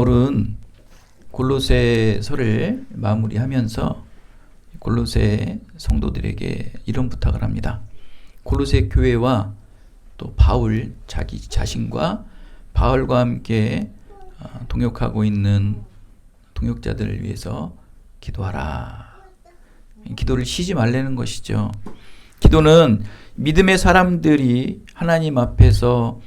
바울은 골로새서를 마무리하면서 골로새 성도들에게 이런 부탁을 합니다. 골로새 교회와 또 바울 자기 자신과 바울과 함께 동역하고 있는 동역자들을 위해서 기도하라. 기도를 쉬지 말라는 것이죠. 기도는 믿음의 사람들이 하나님 앞에서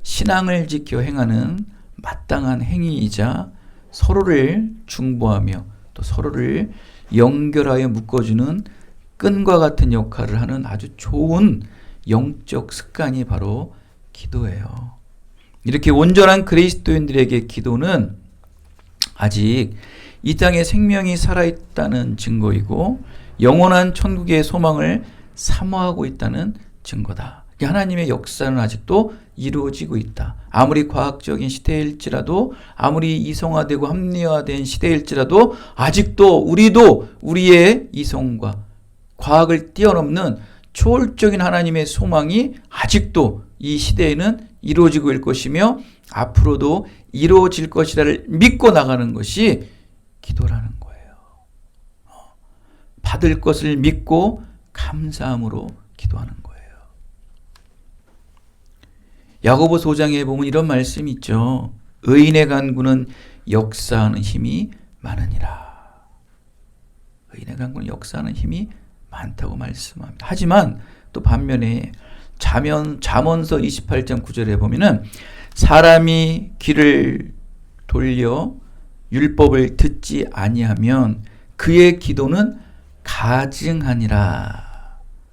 신앙을 지켜 행하는 마땅한 행위이자 서로를 중보하며 또 서로를 연결하여 묶어주는 끈과 같은 역할을 하는 아주 좋은 영적 습관이 바로 기도예요. 이렇게 온전한 그리스도인들에게 기도는 아직 이 땅에 생명이 살아있다는 증거이고 영원한 천국의 소망을 사모하고 있다는 증거다. 하나님의 역사는 아직도 이루어지고 있다. 아무리 과학적인 시대일지라도 아무리 이성화되고 합리화된 시대일지라도 아직도 우리도 우리의 이성과 과학을 뛰어넘는 초월적인 하나님의 소망이 아직도 이 시대에는 이루어지고 있을 것이며 앞으로도 이루어질 것이라를 믿고 나가는 것이 기도라는 거예요. 받을 것을 믿고 감사함으로 기도하는 거예요. 야고보서 5장에 보면 이런 말씀이 있죠. 의인의 간구는 역사하는 힘이 많으니라. 의인의 간구는 역사하는 힘이 많다고 말씀합니다. 하지만 또 반면에 잠언서 28장 9절에 보면은 사람이 귀를 돌려 율법을 듣지 아니하면 그의 기도는 가증하니라.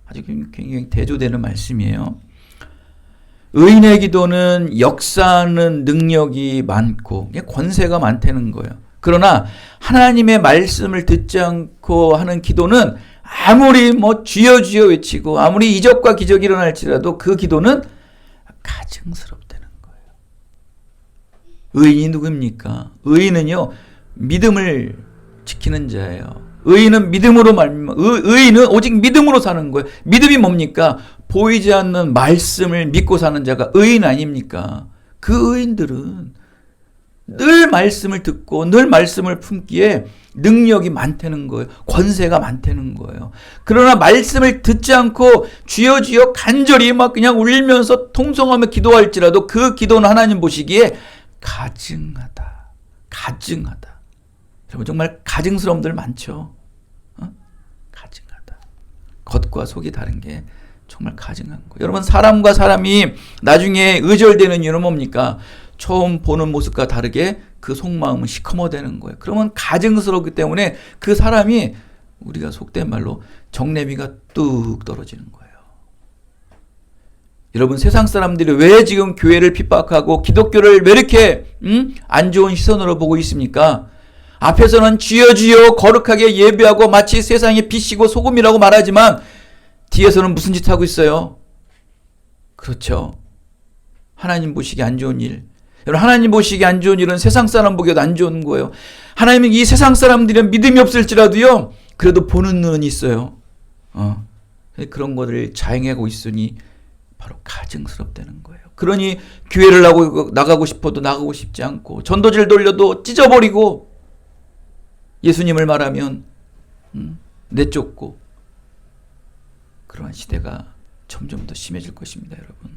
아주 굉장히 대조되는 말씀이에요. 의인의 기도는 역사하는 능력이 많고 권세가 많다는 거예요. 그러나 하나님의 말씀을 듣지 않고 하는 기도는 아무리 주여 주여 외치고 아무리 이적과 기적이 일어날지라도 그 기도는 가증스럽다는 거예요. 의인이 누굽니까? 의인은요, 믿음을 지키는 자예요. 의인은 믿음으로 의인은 오직 믿음으로 사는 거예요. 믿음이 뭡니까? 보이지 않는 말씀을 믿고 사는 자가 의인 아닙니까? 그 의인들은 늘 말씀을 듣고 늘 말씀을 품기에 능력이 많다는 거예요. 권세가 많다는 거예요. 그러나 말씀을 듣지 않고 주여 주여 간절히 그냥 울면서 통성하며 기도할지라도 그 기도는 하나님 보시기에 가증하다. 여러분 정말 가증스러움들 많죠. 가증하다. 겉과 속이 다른 게 정말 가증한 거예요. 여러분 사람과 사람이 나중에 의절되는 이유는 뭡니까? 처음 보는 모습과 다르게 그 속마음은 시커머대는 거예요. 그러면 가증스럽기 때문에 그 사람이 우리가 속된 말로 정내미가 뚝 떨어지는 거예요. 여러분 세상 사람들이 왜 지금 교회를 핍박하고 기독교를 왜 이렇게 안 좋은 시선으로 보고 있습니까? 앞에서는 주여 주여 거룩하게 예배하고 마치 세상의 빛이고 소금이라고 말하지만 뒤에서는 무슨 짓 하고 있어요? 그렇죠. 하나님 보시기 안 좋은 일. 여러분 하나님 보시기 안 좋은 일은 세상 사람 보기에도 안 좋은 거예요. 하나님은 이 세상 사람들은 믿음이 없을지라도요. 그래도 보는 눈이 있어요. 그런 것을 자행하고 있으니 바로 가증스럽다는 거예요. 그러니 교회를 나가고 싶어도 나가고 싶지 않고 전도지를 돌려도 찢어버리고 예수님을 말하면 내쫓고 그러한 시대가 점점 더 심해질 것입니다. 여러분.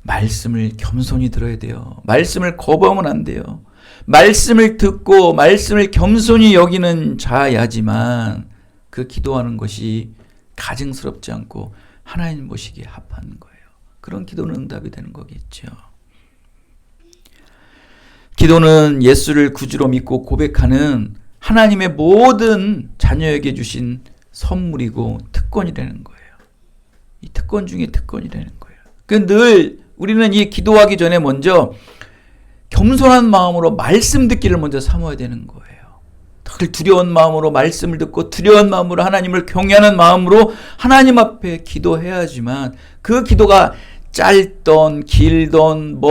말씀을 겸손히 들어야 돼요. 말씀을 거부하면 안 돼요. 말씀을 듣고 말씀을 겸손히 여기는 자야지만 그 기도하는 것이 가증스럽지 않고 하나님 보시기에 합한 거예요. 그런 기도는 응답이 되는 거겠죠. 기도는 예수를 구주로 믿고 고백하는 하나님의 모든 자녀에게 주신 선물이고 특권이라는 거예요. 이 특권 중에 특권이라는 거예요. 늘 우리는 이 기도하기 전에 먼저 겸손한 마음으로 말씀 듣기를 먼저 사모해야 되는 거예요. 늘 두려운 마음으로 말씀을 듣고 두려운 마음으로 하나님을 경외하는 마음으로 하나님 앞에 기도해야지만 그 기도가 짧던 길던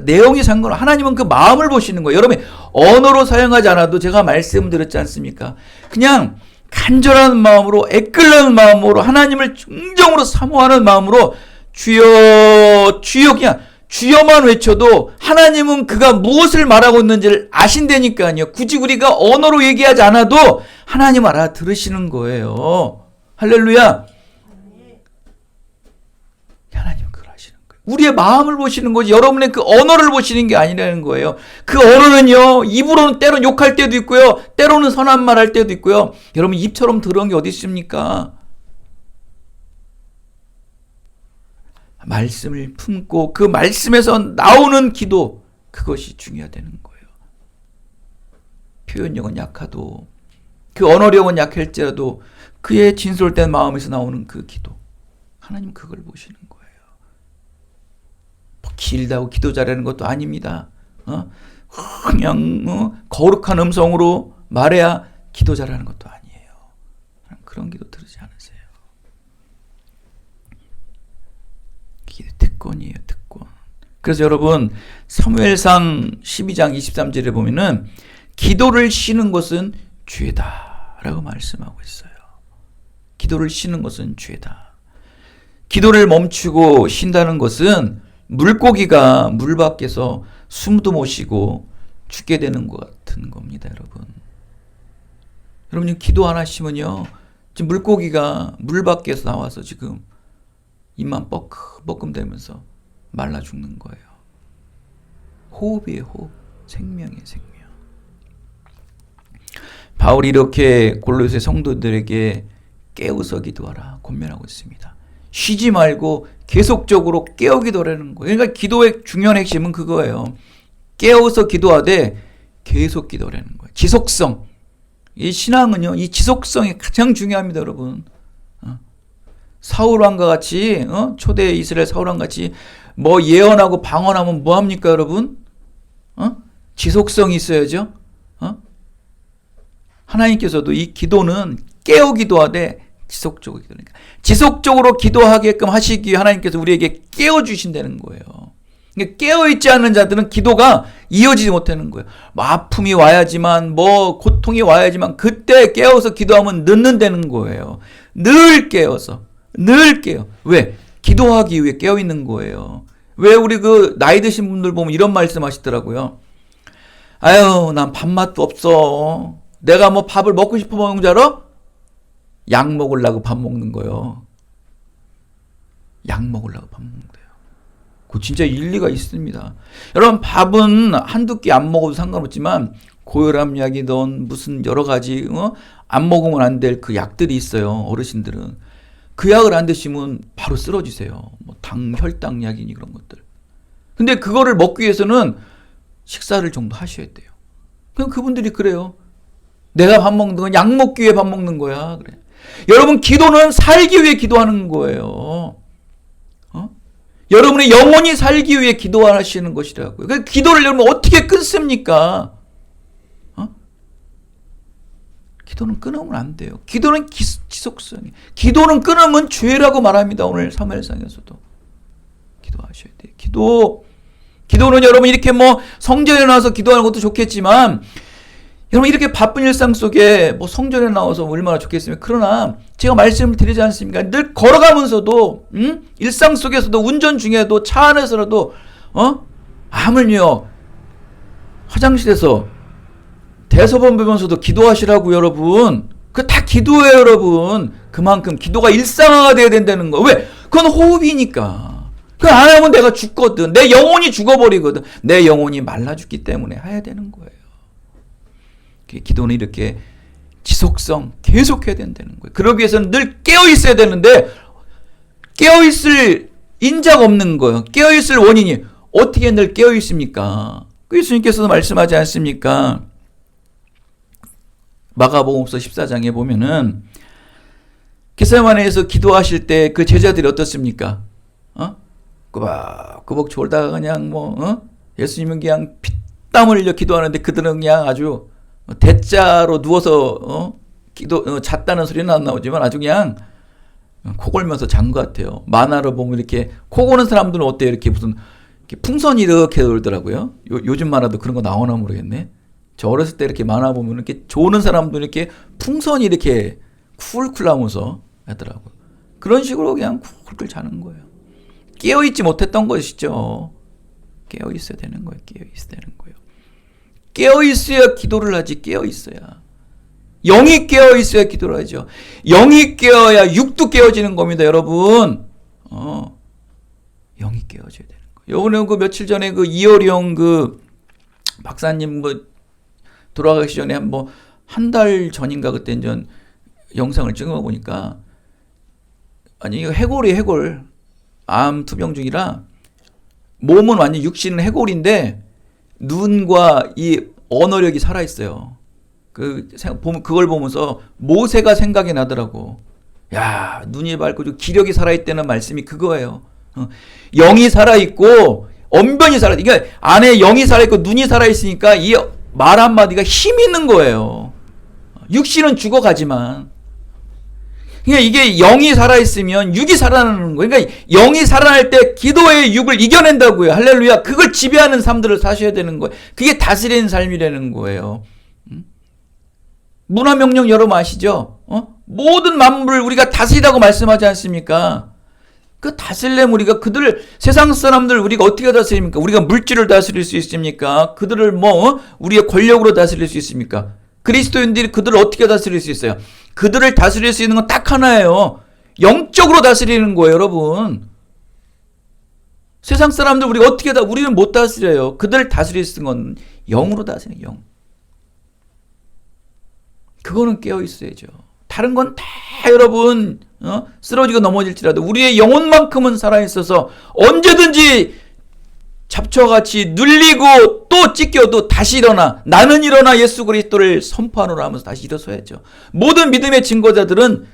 내용이 상관없어. 하나님은 그 마음을 보시는 거예요. 여러분 언어로 사용하지 않아도 제가 말씀드렸지 않습니까? 그냥 간절한 마음으로 애끓는 마음으로 하나님을 진정으로 사모하는 마음으로 주여 주여 그냥 주여만 외쳐도 하나님은 그가 무엇을 말하고 있는지를 아신다니까요. 굳이 우리가 언어로 얘기하지 않아도 하나님 알아들으시는 거예요. 할렐루야. 하나님 그걸 아시는 거예요. 우리의 마음을 보시는 거지 여러분의 그 언어를 보시는 게 아니라는 거예요. 그 언어는요, 입으로는 때로는 욕할 때도 있고요, 때로는 선한 말 할 때도 있고요. 여러분 입처럼 더러운 게 어디 있습니까? 말씀을 품고 그 말씀에서 나오는 기도, 그것이 중요하다는 거예요. 표현력은 약하도 그 언어력은 약할지라도 그의 진솔된 마음에서 나오는 그 기도, 하나님 그걸 보시는 거예요. 뭐 길다고 기도 잘하는 것도 아닙니다. 그냥 거룩한 음성으로 말해야 기도 잘하는 것도 아니에요. 그런 기도 들으지 않으세요. 특권이에요, 특권. 그래서 여러분 사무엘상 12장 23절에 보면은 기도를 쉬는 것은 죄다 라고 말씀하고 있어요. 기도를 쉬는 것은 죄다. 기도를 멈추고 쉰다는 것은 물고기가 물 밖에서 숨도 못 쉬고 죽게 되는 것 같은 겁니다, 여러분. 여러분이 기도 안 하시면요, 지금 물고기가 물 밖에서 나와서 지금 입만 뻐끔뻐끔대면서 말라 죽는 거예요. 호흡이에요, 호흡. 생명이에요, 생명. 바울이 이렇게 골로새 성도들에게 깨어서 기도하라 권면하고 있습니다. 쉬지 말고 계속적으로 깨어 기도하라는 거예요. 그러니까 기도의 중요한 핵심은 그거예요. 깨어서 기도하되 계속 기도하라는 거예요. 지속성. 이 신앙은요, 이 지속성이 가장 중요합니다, 여러분. 사울왕과 같이, 초대 이스라엘 사울왕 같이 뭐 예언하고 방언하면 뭐합니까, 여러분? 지속성이 있어야죠. 하나님께서도 이 기도는 깨어 기도하되 지속적으로 기도하니까 지속적으로 기도하게끔 하시기 위해 하나님께서 우리에게 깨워주신다는 거예요. 그러니까 깨어있지 않는 자들은 기도가 이어지지 못하는 거예요. 뭐 아픔이 와야지만, 뭐 고통이 와야지만, 그때 깨어서 기도하면 늦는다는 거예요. 늘 깨어서, 늘 깨어. 왜? 기도하기 위해 깨어있는 거예요. 왜 우리 그 나이 드신 분들 보면 이런 말씀 하시더라고요. 아유, 난 밥맛도 없어. 내가 뭐 밥을 먹고 싶어 먹는 줄 알아? 약 먹으려고 밥 먹는 거요. 약 먹으려고 밥 먹는 거예요. 그 진짜 일리가 있습니다. 여러분, 밥은 한두 끼 안 먹어도 상관없지만 고혈압 약이든 무슨 여러 가지 안 먹으면 안 될 그 약들이 있어요. 어르신들은 그 약을 안 드시면 바로 쓰러지세요. 뭐 혈당 약이니 그런 것들. 근데 그거를 먹기 위해서는 식사를 정도 하셔야 돼요. 그럼 그분들이 그래요. 내가 밥 먹는 건 약 먹기 위해 밥 먹는 거야. 그래. 여러분, 기도는 살기 위해 기도하는 거예요. 여러분의 영혼이 살기 위해 기도하시는 것이라고요. 그 기도를 여러분 어떻게 끊습니까? 기도는 끊으면 안 돼요. 기도는 지속성이. 기도는 끊으면 죄라고 말합니다. 오늘 사무엘상에서도. 기도하셔야 돼요. 기도는 여러분 이렇게 뭐 성전에 나와서 기도하는 것도 좋겠지만, 여러분 이렇게 바쁜 일상 속에 뭐 성전에 나와서 얼마나 좋겠습니까? 그러나 제가 말씀을 드리지 않습니까? 늘 걸어가면서도 일상 속에서도 운전 중에도 차 안에서라도 하물며 화장실에서 대소변 보면서도 기도하시라고 여러분. 그 다 기도예요, 여러분. 그만큼 기도가 일상화가 돼야 된다는 거. 왜? 그건 호흡이니까. 그거 안 하면 내가 죽거든. 내 영혼이 죽어버리거든. 내 영혼이 말라 죽기 때문에 해야 되는 거예요. 기도는 이렇게 지속성 계속해야 된다는 거예요. 그러기 위해서는 늘 깨어있어야 되는데 깨어있을 인자가 없는 거예요. 깨어있을 원인이 어떻게 늘 깨어있습니까? 예수님께서도 말씀하지 않습니까? 마가복음서 14장에 보면은 겟세마네에서 기도하실 때 그 제자들이 어떻습니까? 꾸벅꾸벅 졸다가 그냥 예수님은 그냥 피땀 흘려 기도하는데 그들은 그냥 아주 대자로 누워서 잤다는 소리는 안 나오지만 아주 그냥 코 골면서 잔 것 같아요. 만화로 보면 이렇게 코 고는 사람들은 어때요? 이렇게 무슨 이렇게 풍선이 이렇게 돌더라고요. 요즘 만화도 그런 거 나오나 모르겠네. 저 어렸을 때 이렇게 만화 보면 이렇게 조는 사람도 이렇게 풍선이 이렇게 쿨쿨 나오면서 하더라고요. 그런 식으로 그냥 쿨쿨 자는 거예요. 깨어있지 못했던 것이죠. 깨어 있어야 되는 거예요. 깨어 있어야 되는 거예요. 깨어 있어야 기도를 하지. 깨어 있어야. 영이 깨어 있어야 기도를 하죠. 영이 깨어야 육도 깨어지는 겁니다, 여러분. 영이 깨어져야 되는 거예요. 요번에 그 며칠 전에 그 이어령 그 박사님 뭐 돌아가기 전에 한 달 전인가 그때 전 영상을 찍어 보니까 아니 이거 해골 암 투병 중이라 몸은 완전 육신은 해골인데 눈과 이 언어력이 살아 있어요. 그걸 보면서 모세가 생각이 나더라고. 야, 눈이 밝고 기력이 살아 있다는 말씀이 그거예요. 영이 살아 있고 언변이 살아. 그러니까 안에 영이 살아 있고 눈이 살아 있으니까 이 말 한마디가 힘 있는 거예요. 육신은 죽어가지만. 그러니까 이게 영이 살아있으면 육이 살아나는 거예요. 그러니까 영이 살아날 때 기도의 육을 이겨낸다고요. 할렐루야. 그걸 지배하는 삶들을 사셔야 되는 거예요. 그게 다스리는 삶이라는 거예요. 문화명령 여러분 아시죠? 모든 만물을 우리가 다스리라고 말씀하지 않습니까? 그 다스리려면 우리가 세상 사람들 우리가 어떻게 다스립니까? 우리가 물질을 다스릴 수 있습니까? 그들을 우리의 권력으로 다스릴 수 있습니까? 그리스도인들이 그들을 어떻게 다스릴 수 있어요? 그들을 다스릴 수 있는 건 딱 하나예요. 영적으로 다스리는 거예요, 여러분. 세상 사람들 우리는 못 다스려요. 그들을 다스릴 수 있는 건 영으로 다스려요, 영. 그거는 깨어 있어야죠. 다른 건 다 여러분 쓰러지고 넘어질지라도 우리의 영혼만큼은 살아있어서 언제든지 잡초같이 눌리고 또 찢겨도 다시 일어나 나는 일어나 예수 그리스도를 선포하노라 하면서 다시 일어서야죠. 모든 믿음의 증거자들은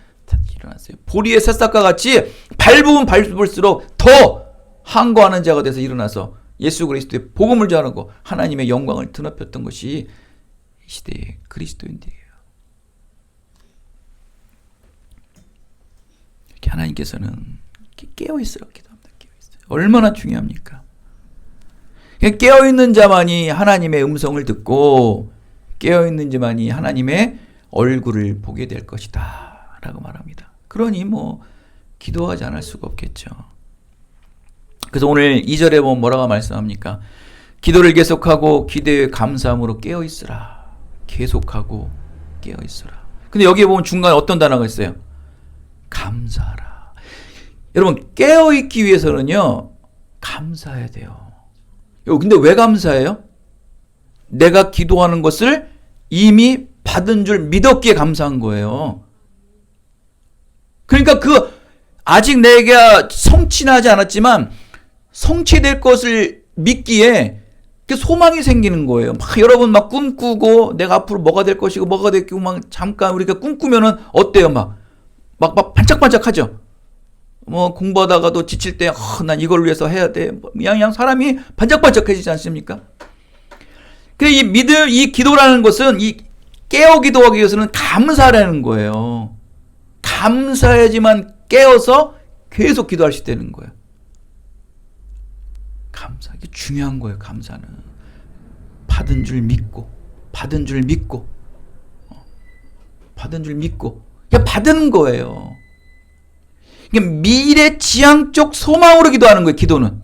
일어났어요. 보리의 새싹과 같이 밟으면 밟을수록 더 항거하는 자가 돼서 일어나서 예수 그리스도의 복음을 전하고 하나님의 영광을 드높였던 것이 이 시대의 그리스도인들이에요. 이렇게 하나님께서는 깨어있으라고 기도합니다. 깨어있어요. 얼마나 중요합니까? 깨어있는 자만이 하나님의 음성을 듣고 깨어있는 자만이 하나님의 얼굴을 보게 될 것이다 라고 말합니다. 그러니 기도하지 않을 수가 없겠죠. 그래서 오늘 2절에 보면 뭐라고 말씀합니까? 기도를 계속하고 기도에 감사함으로 깨어있으라. 계속하고 깨어있으라. 근데 여기에 보면 중간에 어떤 단어가 있어요? 감사하라. 여러분 깨어있기 위해서는요 감사해야 돼요. 근데 왜 감사해요? 내가 기도하는 것을 이미 받은 줄 믿었기에 감사한 거예요. 그러니까 아직 내가 성취는 하지 않았지만 성취될 것을 믿기에 소망이 생기는 거예요. 여러분 꿈꾸고 내가 앞으로 뭐가 될 것이고 뭐가 될 것이고 잠깐 우리가 꿈꾸면은 어때요? 막 반짝반짝하죠. 공부하다가도 지칠 때 난 이걸 위해서 해야 돼. 그냥 사람이 반짝반짝해지지 않습니까? 이 믿음, 이 기도라는 것은 이 깨어 기도하기 위해서는 감사라는 거예요. 감사해야지만 깨어서 계속 기도할 수 있다는 거예요. 감사. 이게 중요한 거예요. 감사는 받은 줄 믿고 받은 줄 믿고 그냥 받은 거예요. 미래지향적 소망으로 기도하는 거예요. 기도는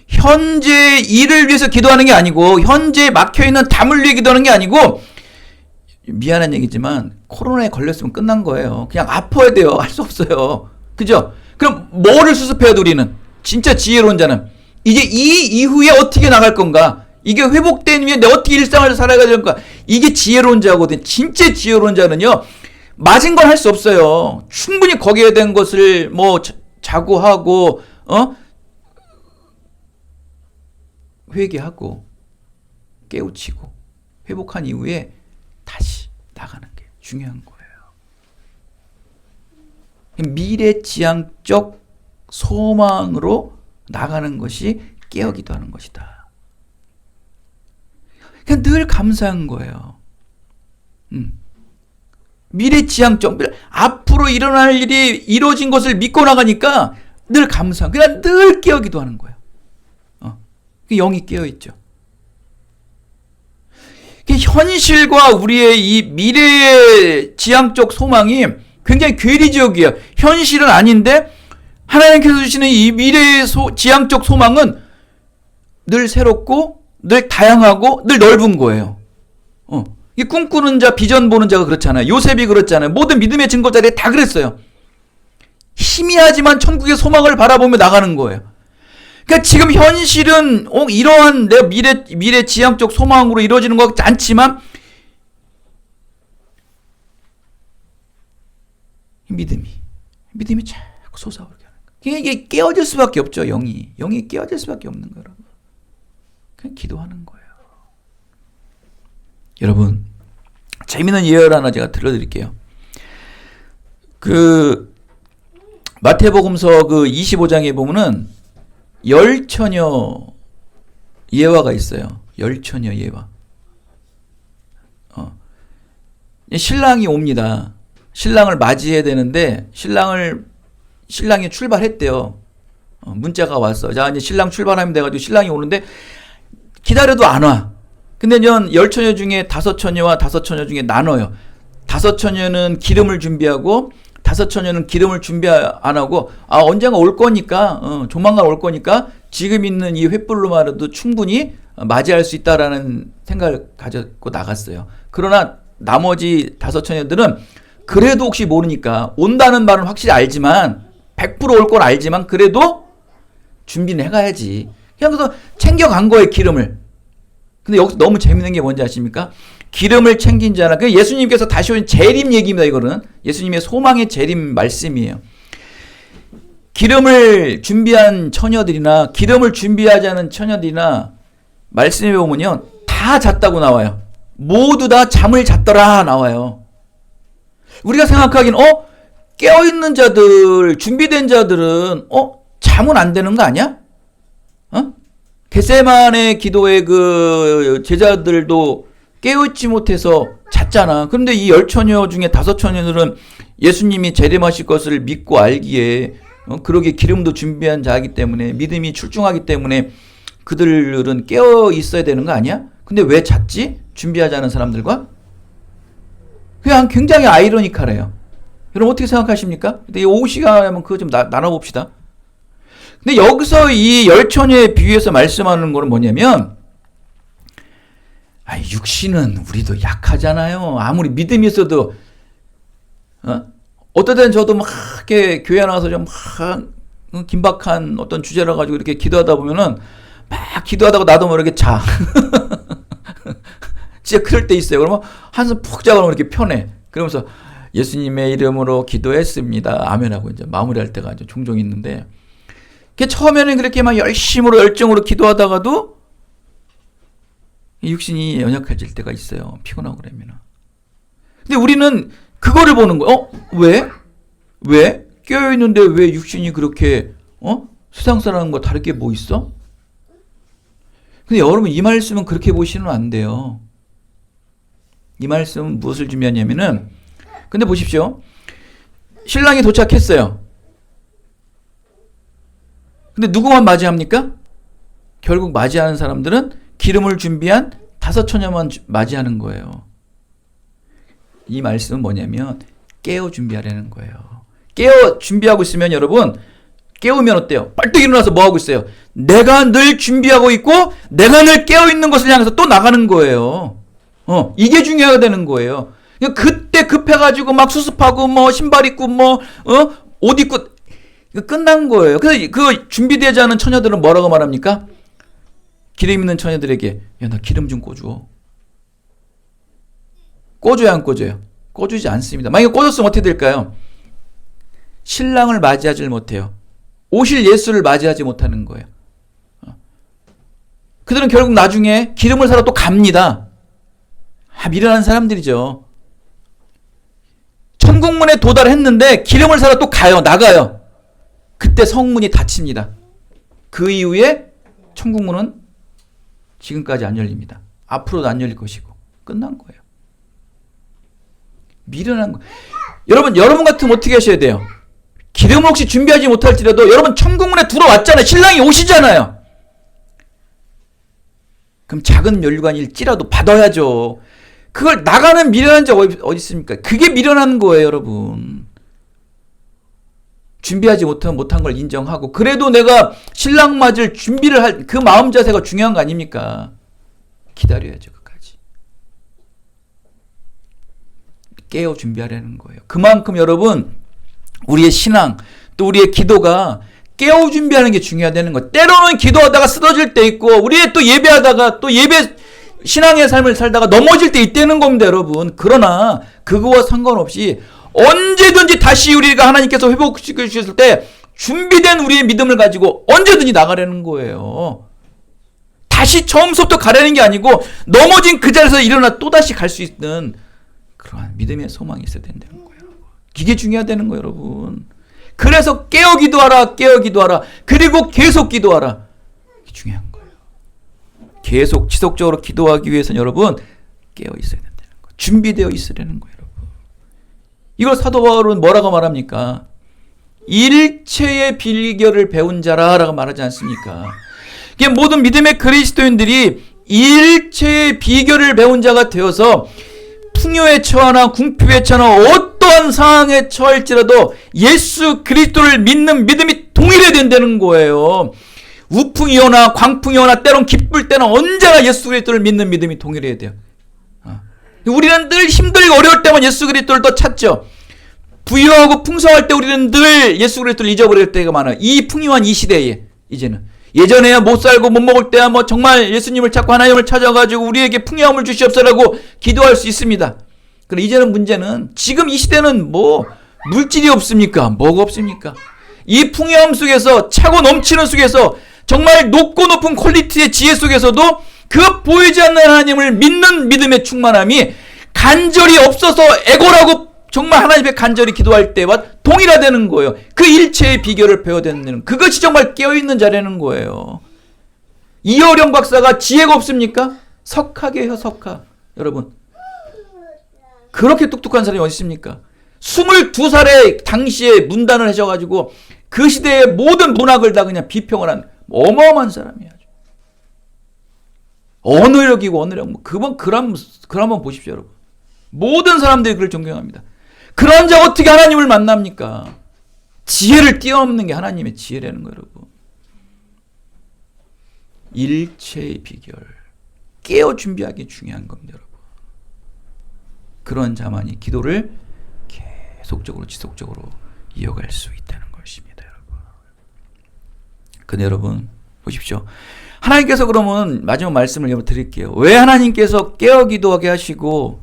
현재 일을 위해서 기도하는 게 아니고 현재 막혀있는 담을 위해 기도하는 게 아니고 미안한 얘기지만 코로나에 걸렸으면 끝난 거예요. 그냥 아파야 돼요. 할 수 없어요. 그죠? 그럼 뭐를 수습해야 돼 우리는? 진짜 지혜로운 자는 이제 이 이후에 어떻게 나갈 건가? 이게 회복된 후에 내가 어떻게 일상을 살아가야 될까? 이게 지혜로운 자거든. 진짜 지혜로운 자는요. 맞은 건 할 수 없어요. 충분히 거기에 대한 것을 자고하고 회개하고 깨우치고 회복한 이후에 다시 나가는 게 중요한 거예요. 미래지향적 소망으로 나가는 것이 깨어 기도하는 것이다. 그냥 늘 감사한 거예요. 미래지향적 앞으로 일어날 일이 이루어진 것을 믿고 나가니까 늘 감사한 그냥 늘 깨어 기도하는 거예요. 영이 깨어 있죠. 현실과 우리의 이 미래의 지향적 소망이 굉장히 괴리지역이에요. 현실은 아닌데 하나님께서 주시는 이 미래의 지향적 소망은 늘 새롭고 늘 다양하고 늘 넓은 거예요. 이 꿈꾸는 자, 비전 보는 자가 그렇잖아요. 요셉이 그렇잖아요. 모든 믿음의 증거자들이 다 그랬어요. 희미하지만 천국의 소망을 바라보며 나가는 거예요. 그러니까 지금 현실은 이러한 내 미래 지향적 소망으로 이루어지는 것 같지 않지만 믿음이 자꾸 솟아오르게 하는 거예요. 이게 깨어질 수밖에 없죠. 영이 깨어질 수밖에 없는 거예요. 여러분. 그냥 기도하는 거예요. 여러분, 재미있는 예열 하나 제가 들려드릴게요. 마태복음서 25장에 보면은 열처녀 예화가 있어요. 열처녀 예화. 신랑이 옵니다. 신랑을 맞이해야 되는데 신랑이 출발했대요. 문자가 왔어. 자, 이제 신랑 출발하면 돼가지고 신랑이 오는데 기다려도 안 와. 근데 열처녀 중에 5처녀와 5처녀 중에 나눠요. 5처녀는 기름을 준비하고 5처녀는 기름을 준비 안 하고 언젠가 올 거니까 조만간 올 거니까 지금 있는 이 횃불로만으로도 충분히 맞이할 수 있다라는 생각을 가지고 나갔어요. 그러나 나머지 5처녀들은 그래도 혹시 모르니까 온다는 말은 확실히 알지만 100% 올 건 알지만 그래도 준비는 해가야지. 그냥 그래서 챙겨간 거예요, 기름을. 근데 여기서 너무 재밌는 게 뭔지 아십니까? 기름을 챙긴 자나, 그 예수님께서 다시 오신 재림 얘기입니다. 이거는 예수님의 소망의 재림 말씀이에요. 기름을 준비한 처녀들이나 기름을 준비하지 않은 처녀들이나 말씀에 보면요, 다 잤다고 나와요. 모두 다 잠을 잤더라 나와요. 우리가 생각하기엔 깨어있는 자들, 준비된 자들은 잠은 안 되는 거 아니야? 겟세마네 기도의 그 제자들도 깨어있지 못해서 잤잖아. 그런데 이 10처녀 중에 5처녀들은 예수님이 재림하실 것을 믿고 알기에 그러게 기름도 준비한 자이기 때문에 믿음이 출중하기 때문에 그들은 깨어 있어야 되는 거 아니야? 근데 왜 잤지? 준비하지 않은 사람들과? 그냥 굉장히 아이러니컬해요. 여러분 어떻게 생각하십니까? 근데 이 오후 시간에 한번 그거 좀 나눠봅시다. 근데 여기서 이 10처녀에 비유해서 말씀하는 거는 뭐냐면, 육신은 우리도 약하잖아요. 아무리 믿음이 있어도, 어떨 때는 저도 막 이렇게 교회 나가서 좀 막 긴박한 어떤 주제라 가지고 이렇게 기도하다 보면은 막 기도하다가 나도 모르게 자. 진짜 그럴 때 있어요. 그러면 한숨 푹 자고 이렇게 편해. 그러면서 예수님의 이름으로 기도했습니다. 아멘하고 이제 마무리할 때가 종종 있는데, 처음에는 그렇게 막 열심으로 열정으로 기도하다가도 육신이 연약해질 때가 있어요. 피곤하고 그러면. 근데 우리는 그거를 보는 거예요. 왜? 깨어있는데 왜 육신이 그렇게 세상 사람과 다를 게 뭐 있어? 근데 여러분 이 말씀은 그렇게 보시면 안 돼요. 이 말씀은 무엇을 준비하냐면은, 근데 보십시오. 신랑이 도착했어요. 근데 누구만 맞이합니까? 결국 맞이하는 사람들은 기름을 준비한 5처녀만 맞이하는 거예요. 이 말씀은 뭐냐면 깨어 준비하라는 거예요. 깨어 준비하고 있으면 여러분, 깨우면 어때요? 빨리 일어나서 뭐 하고 있어요? 내가 늘 준비하고 있고 내가 늘 깨어 있는 것을 향해서 또 나가는 거예요. 이게 중요하게 되는 거예요. 그때 급해가지고 막 수습하고 뭐 신발 입고 옷 입고 끝난 거예요. 그래서 그 준비되지 않은 처녀들은 뭐라고 말합니까? 기름 있는 처녀들에게 나 기름 좀 꽂어. 꽂아요, 안 꽂아요? 꽂주지 않습니다. 만약에 꽂았으면 어떻게 될까요? 신랑을 맞이하지 못해요. 오실 예수를 맞이하지 못하는 거예요. 그들은 결국 나중에 기름을 사러 또 갑니다. 미련한 사람들이죠. 천국문에 도달했는데 기름을 사러 또 가요. 나가요. 그때 성문이 닫힙니다. 그 이후에 천국문은 지금까지 안 열립니다. 앞으로도 안 열릴 것이고 끝난 거예요. 미련한 거. 여러분 같으면 어떻게 하셔야 돼요? 기름을 혹시 준비하지 못할지라도 여러분 천국문에 들어왔잖아요. 신랑이 오시잖아요. 그럼 작은 면류관일지라도 받아야죠. 그걸 나가는 미련한 자가 어디 있습니까? 그게 미련한 거예요, 여러분. 준비하지 못한 걸 인정하고, 그래도 내가 신랑 맞을 준비를 할 그 마음 자세가 중요한 거 아닙니까? 기다려야죠, 끝까지. 깨어 준비하려는 거예요. 그만큼 여러분, 우리의 신앙, 또 우리의 기도가 깨어 준비하는 게 중요하다는 거. 때로는 기도하다가 쓰러질 때 있고, 우리의 또 예배하다가 또 신앙의 삶을 살다가 넘어질 때 있다는 겁니다, 여러분. 그러나 그거와 상관없이 언제든지 다시 우리가 하나님께서 회복시켜 주셨을 때 준비된 우리의 믿음을 가지고 언제든지 나가려는 거예요. 다시 처음부터 가려는 게 아니고 넘어진 그 자리에서 일어나 또다시 갈 수 있는 그러한 믿음의 소망이 있어야 된다는 거예요. 이게 중요하다는 거예요, 여러분. 그래서 깨어 기도하라, 깨어 기도하라. 그리고 계속 기도하라. 이게 중요한 거예요. 계속 지속적으로 기도하기 위해서는 여러분 깨어 있어야 된다는 거예요. 준비되어 있으려는 거예요, 여러분. 이걸 사도 바울은 뭐라고 말합니까? 일체의 비결을 배운 자라라고 말하지 않습니까? 이게 모든 믿음의 그리스도인들이 일체의 비결을 배운 자가 되어서 풍요에 처하나 궁핍에 처하나 어떠한 상황에 처할지라도 예수 그리스도를 믿는 믿음이 동일해야 된다는 거예요. 우풍이 오나 광풍이 오나 때론 기쁠 때는 언제나 예수 그리스도를 믿는 믿음이 동일해야 돼요. 우리는 늘 힘들고 어려울 때만 예수 그리스도를 더 찾죠. 부유하고 풍성할 때 우리는 늘 예수 그리스도를 잊어버릴 때가 많아요. 이 풍요한 이 시대에 이제는. 예전에야 못 살고 못 먹을 때야 뭐 정말 예수님을 찾고 하나님을 찾아가지고 우리에게 풍요함을 주시옵소서라고 기도할 수 있습니다. 그런데 이제는 문제는 지금 이 시대는 뭐 물질이 없습니까? 뭐가 없습니까? 이 풍요함 속에서 차고 넘치는 속에서 정말 높고 높은 퀄리티의 지혜 속에서도 그 보이지 않는 하나님을 믿는 믿음의 충만함이 간절히 없어서 애고라고 정말 하나님 앞에 간절히 기도할 때와 동일하다는 거예요. 그 일체의 비결을 배워야 되는 그것이 정말 깨어있는 자라는 거예요. 이어령 박사가 지혜가 없습니까? 석학이에요, 석학. 여러분, 그렇게 똑똑한 사람이 어디 있습니까? 22살에 당시에 문단을 하셔가지고 그 시대의 모든 문학을 다 그냥 비평을 한 어마어마한 사람이에요. 언어력이고 언어력, 그건 글 한번 보십시오, 여러분. 모든 사람들이 그를 존경합니다. 그런 자 어떻게 하나님을 만납니까? 지혜를 뛰어넘는 게 하나님의 지혜라는 거예요, 여러분. 일체의 비결, 깨어 준비하기 중요한 겁니다, 여러분. 그런 자만이 기도를 계속적으로 지속적으로 이어갈 수 있다는 것입니다, 여러분. 근데 여러분 보십시오. 하나님께서 그러면 마지막 말씀을 여러분 드릴게요. 왜 하나님께서 깨어 기도하게 하시고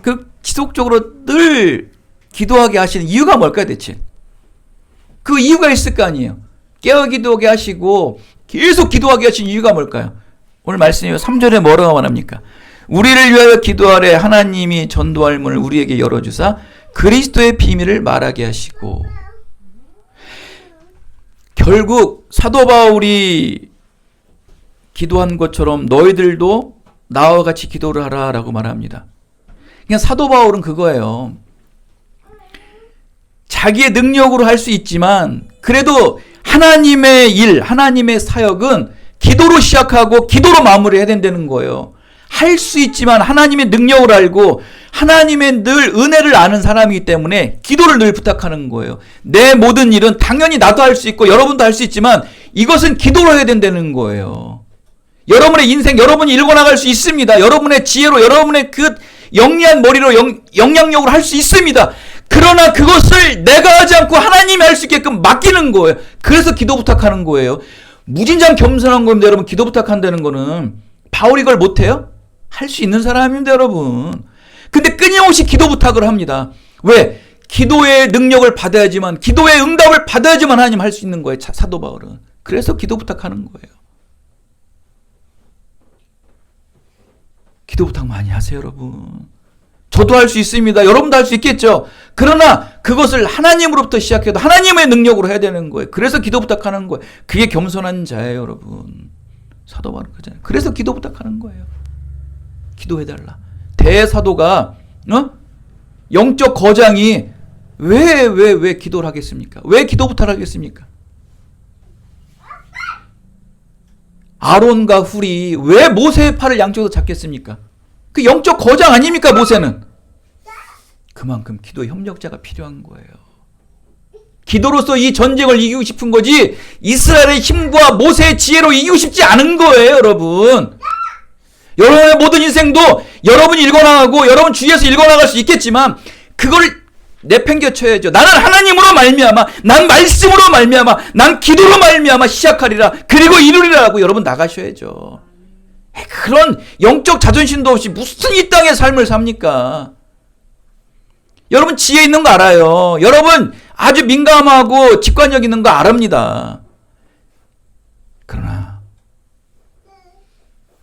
그 지속적으로 늘 기도하게 하시는 이유가 뭘까요, 대체? 그 이유가 있을 거 아니에요. 깨어 기도하게 하시고 계속 기도하게 하신 이유가 뭘까요? 오늘 말씀이 3절에 뭐라고 말합니까? 우리를 위하여 기도하래 하나님이 전도할 문을 우리에게 열어주사 그리스도의 비밀을 말하게 하시고. 결국 사도 바울이 기도한 것처럼 너희들도 나와 같이 기도를 하라라고 말합니다. 그냥 사도 바울은 그거예요. 자기의 능력으로 할 수 있지만 그래도 하나님의 일, 하나님의 사역은 기도로 시작하고 기도로 마무리해야 된다는 거예요. 할 수 있지만 하나님의 능력을 알고 하나님의 늘 은혜를 아는 사람이기 때문에 기도를 늘 부탁하는 거예요. 내 모든 일은 당연히 나도 할 수 있고 여러분도 할 수 있지만 이것은 기도로 해야 된다는 거예요. 여러분의 인생 여러분이 읽어나갈 수 있습니다. 여러분의 지혜로 여러분의 그 영리한 머리로 영향력으로 할 수 있습니다. 그러나 그것을 내가 하지 않고 하나님이 할 수 있게끔 맡기는 거예요. 그래서 기도 부탁하는 거예요. 무진장 겸손한 겁니다, 여러분. 기도 부탁한다는 거는. 바울이 그걸 못해요? 할 수 있는 사람입니다, 여러분. 근데 끊임없이 기도 부탁을 합니다. 왜? 기도의 능력을 받아야지만, 기도의 응답을 받아야지만 하나님 할 수 있는 거예요, 사도 바울은. 그래서 기도 부탁하는 거예요. 기도 부탁 많이 하세요, 여러분. 저도 할 수 있습니다. 여러분도 할 수 있겠죠. 그러나 그것을 하나님으로부터 시작해도 하나님의 능력으로 해야 되는 거예요. 그래서 기도 부탁하는 거예요. 그게 겸손한 자예요, 여러분. 사도 바울은 그잖아요. 그래서 기도 부탁하는 거예요. 기도해달라. 대사도가 영적 거장이 왜 기도를 하겠습니까? 왜 기도 부탁을 하겠습니까? 아론과 훌이 왜 모세의 팔을 양쪽으로 잡겠습니까? 그 영적 거장 아닙니까, 모세는? 그만큼 기도의 협력자가 필요한 거예요. 기도로서 이 전쟁을 이기고 싶은 거지 이스라엘의 힘과 모세의 지혜로 이기고 싶지 않은 거예요, 여러분. 여러분의 모든 인생도 여러분이 읽어나가고 여러분 주위에서 읽어나갈 수 있겠지만 그걸 내팽개쳐야죠. 나는 하나님으로 말미암아, 난 말씀으로 말미암아, 난 기도로 말미암아 시작하리라, 그리고 이루리라고 여러분 나가셔야죠. 그런 영적 자존심도 없이 무슨 이 땅의 삶을 삽니까? 여러분 지혜 있는 거 알아요. 여러분 아주 민감하고 직관력 있는 거 알합니다. 그러나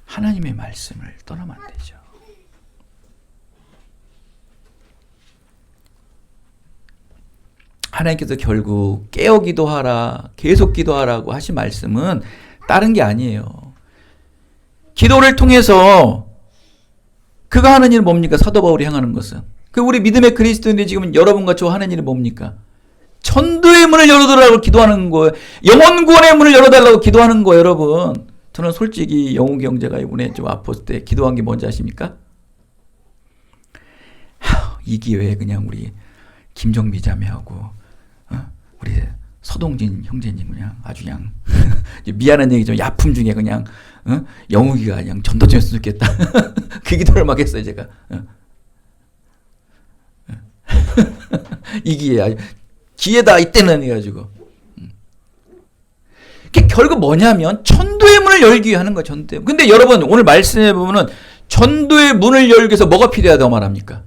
하나님의 말씀을 떠나면 안 되죠. 하나님께서 결국 깨어 기도하라, 계속 기도하라고 하신 말씀은 다른 게 아니에요. 기도를 통해서 그가 하는 일은 뭡니까? 사도 바울이 행하는 것은. 그 우리 믿음의 그리스도인들이 지금 여러분과 저 하는 일은 뭡니까? 천도의 문을 열어달라고 기도하는 거예요. 영혼 구원의 문을 열어달라고 기도하는 거예요, 여러분. 저는 솔직히 영웅 경제가 이번에 좀 아팠을 때 기도한 게 뭔지 아십니까? 이 기회에 그냥 우리 김정미 자매하고 우리 서동진 형제님 그냥 아주 그냥 미안한 얘기죠. 야품 중에 그냥 영웅이가 그냥 전도 좀 했으면 좋겠다. 그 기도를 막 했어요, 제가. 이 기회야. 기회다 이때는 해가지고. 결국 뭐냐면 전도의 문을 열기 위해 하는 거야, 전도의 문. 근데 여러분 오늘 말씀해 보면은 전도의 문을 열기 위해서 뭐가 필요하다고 말합니까?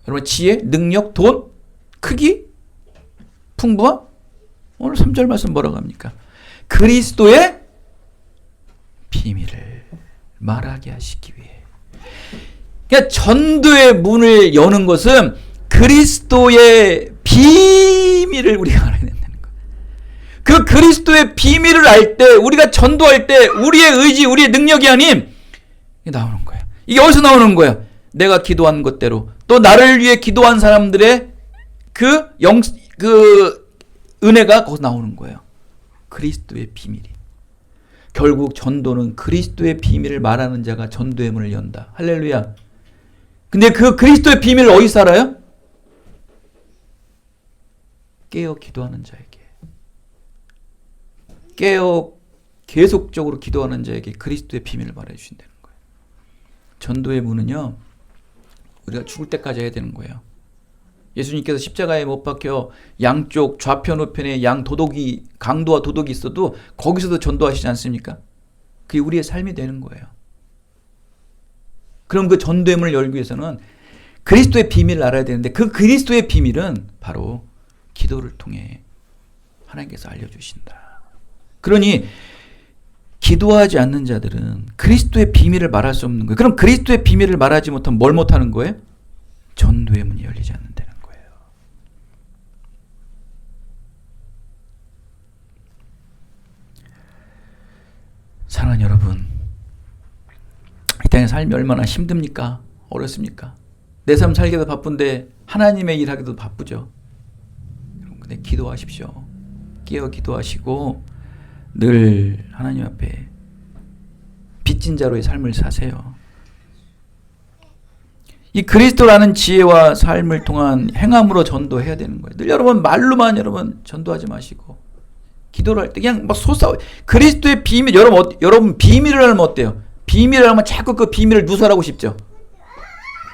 여러분 지혜, 능력, 돈, 크기, 풍부함? 오늘 3절 말씀 뭐라고 합니까? 그리스도의 비밀을 말하게 하시기 위해. 그러니까 전도의 문을 여는 것은 그리스도의 비밀을 우리가 알아야 된다는 거예요. 그 그리스도의 비밀을 알 때, 우리가 전도할 때 우리의 의지, 우리의 능력이 아닌 이게 나오는 거예요. 이게 어디서 나오는 거예요? 내가 기도한 것대로, 또 나를 위해 기도한 사람들의 그 은혜가 거기서 나오는 거예요. 그리스도의 비밀이. 결국 전도는 그리스도의 비밀을 말하는 자가 전도의 문을 연다. 할렐루야. 근데 그 그리스도의 비밀을 어디서 알아요? 깨어 기도하는 자에게. 깨어 계속적으로 기도하는 자에게 그리스도의 비밀을 말해주신다는 거예요. 전도의 문은요, 우리가 죽을 때까지 해야 되는 거예요. 예수님께서 십자가에 못 박혀 양쪽 좌편 우편에 양 도둑이, 강도와 도둑이 있어도 거기서도 전도하시지 않습니까? 그게 우리의 삶이 되는 거예요. 그럼 그 전도의 문을 열기 위해서는 그리스도의 비밀을 알아야 되는데, 그 그리스도의 비밀은 바로 기도를 통해 하나님께서 알려주신다. 그러니 기도하지 않는 자들은 그리스도의 비밀을 말할 수 없는 거예요. 그럼 그리스도의 비밀을 말하지 못하면 뭘 못하는 거예요? 전도의 문이 열리지 않는다는 거예요. 사랑하는 여러분, 이 땅의 삶이 얼마나 힘듭니까? 어렵습니까? 내 삶 살기도 바쁜데 하나님의 일 하기도 바쁘죠. 근데 기도하십시오. 깨어 기도하시고 늘 하나님 앞에 빚진 자로의 삶을 사세요. 이 그리스도라는 지혜와 삶을 통한 행함으로 전도해야 되는 거예요. 늘 여러분 말로만 여러분 전도하지 마시고, 기도를 할 때 그냥 막 그리스도의 비밀, 여러분 비밀을 알면 어때요? 비밀을 알면 자꾸 그 비밀을 누설하고 싶죠.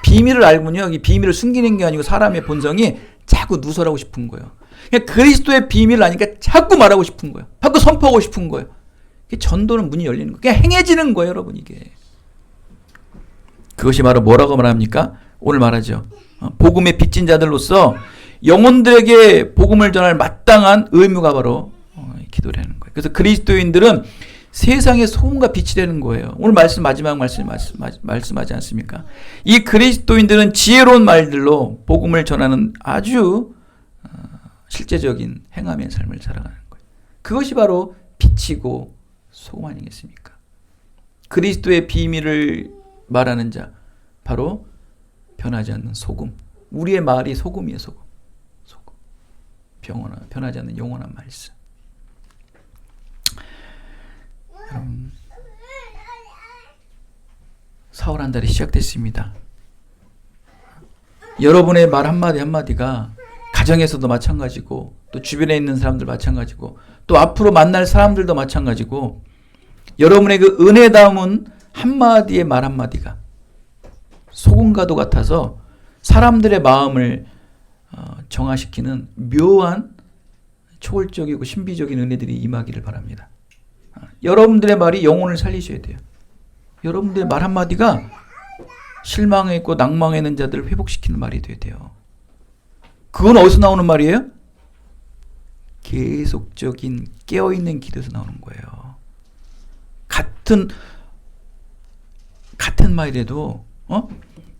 비밀을 알면요, 이 비밀을 숨기는 게 아니고 사람의 본성이 자꾸 누설하고 싶은 거예요. 그냥 그리스도의 비밀을 아니까 자꾸 말하고 싶은 거예요. 자꾸 선포하고 싶은 거예요. 전도는 문이 열리는 거예요. 그냥 행해지는 거예요, 여러분. 이게. 그것이 바로 뭐라고 말합니까? 오늘 말하죠. 복음의 빚진 자들로서 영혼들에게 복음을 전할 마땅한 의무가 바로 기도라는 거예요. 그래서 그리스도인들은 세상의 소금과 빛이 되는 거예요. 오늘 마지막 말씀하지 않습니까? 이 그리스도인들은 지혜로운 말들로 복음을 전하는 아주 실제적인 행함의 삶을 살아가는 거예요. 그것이 바로 빛이고 소금 아니겠습니까? 그리스도의 비밀을 말하는 자, 바로 변하지 않는 소금. 우리의 말이 소금이에요, 소금. 변하지 않는 영원한 말씀. 여러분, 4월 한 달이 시작됐습니다. 여러분의 말 한마디 한마디가 가정에서도 마찬가지고 또 주변에 있는 사람들 마찬가지고 또 앞으로 만날 사람들도 마찬가지고 여러분의 그 은혜 담은 한마디의 말 한마디가 소금과도 같아서 사람들의 마음을 정화시키는 묘한 초월적이고 신비적인 은혜들이 임하기를 바랍니다. 여러분들의 말이 영혼을 살리셔야 돼요. 여러분들의 말 한마디가 실망해 있고 낭망해 있는 자들을 회복시키는 말이 돼야 돼요. 그건 어디서 나오는 말이에요? 계속적인 깨어있는 기도에서 나오는 거예요. 같은 말이라도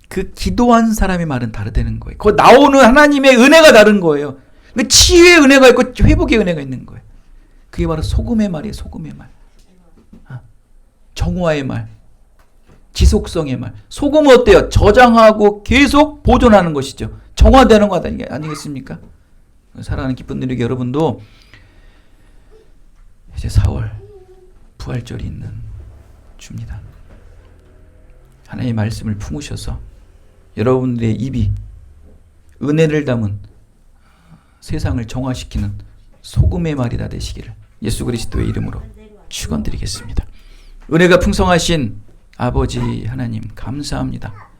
그 기도한 사람의 말은 다르다는 거예요. 그 나오는 하나님의 은혜가 다른 거예요. 그 치유의 은혜가 있고 회복의 은혜가 있는 거예요. 그게 바로 소금의 말이에요. 소금의 말. 정화의 말. 지속성의 말. 소금은 어때요? 저장하고 계속 보존하는 것이죠. 정화되는 거 아니겠습니까? 사랑하는 기쁜 누리교 여러분도 이제 4월 부활절이 있는 주입니다. 하나님의 말씀을 품으셔서 여러분들의 입이 은혜를 담은 세상을 정화시키는 소금의 말이 다 되시기를 예수 그리스도의 이름으로 축원드리겠습니다. 은혜가 풍성하신 아버지 하나님 감사합니다.